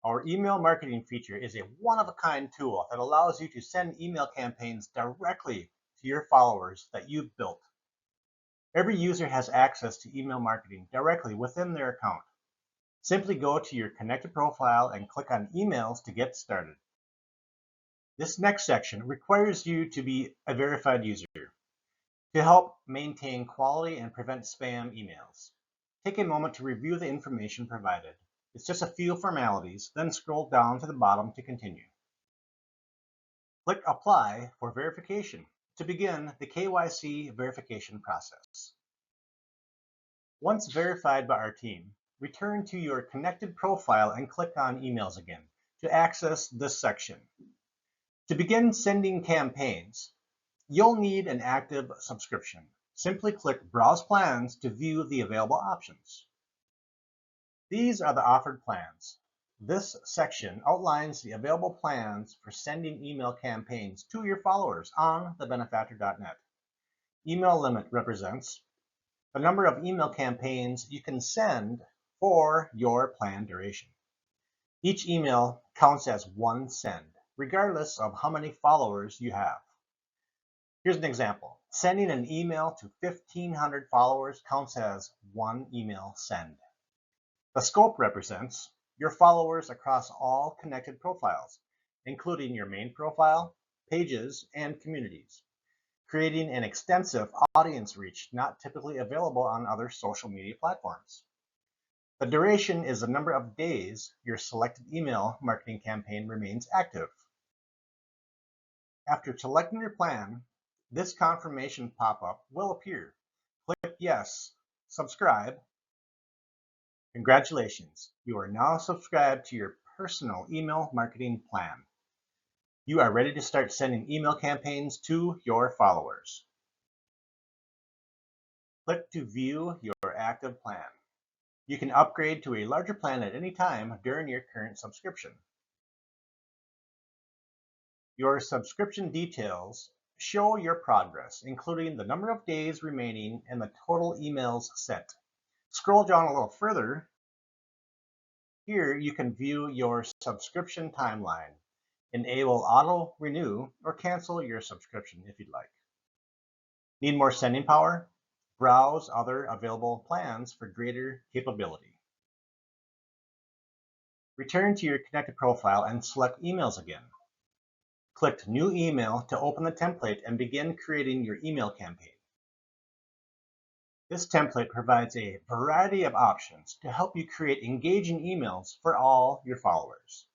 Our email marketing feature is a one-of-a-kind tool that allows you to send email campaigns directly to your followers that you've built. Every user has access to email marketing directly within their account. Simply go to your connected profile and click on Emails to get started. This next section requires you to be a verified user to help maintain quality and prevent spam emails. Take a moment to review the information provided. It's just a few formalities, then scroll down to the bottom to continue. Click Apply for verification to begin the KYC verification process. Once verified by our team, return to your connected profile and click on Emails again to access this section. To begin sending campaigns, you'll need an active subscription. Simply click Browse Plans to view the available options. These are the offered plans. This section outlines the available plans for sending email campaigns to your followers on thebenefactor.net. Email limit represents the number of email campaigns you can send for your plan duration. Each email counts as one send, regardless of how many followers you have. Here's an example. Sending an email to 1,500 followers counts as one email send. The scope represents your followers across all connected profiles, including your main profile, pages, and communities, creating an extensive audience reach not typically available on other social media platforms. The duration is the number of days your selected email marketing campaign remains active. After selecting your plan, this confirmation pop-up will appear. Click Yes, Subscribe. Congratulations, you are now subscribed to your personal email marketing plan. You are ready to start sending email campaigns to your followers. Click to view your active plan. You can upgrade to a larger plan at any time during your current subscription. Your subscription details show your progress, including the number of days remaining and the total emails sent. Scroll down a little further. Here you can view your subscription timeline, enable auto renew, or cancel your subscription if you'd like. Need more sending power? Browse other available plans for greater capability. Return to your connected profile and select Emails again. Click New Email to open the template and begin creating your email campaign. This template provides a variety of options to help you create engaging emails for all your followers.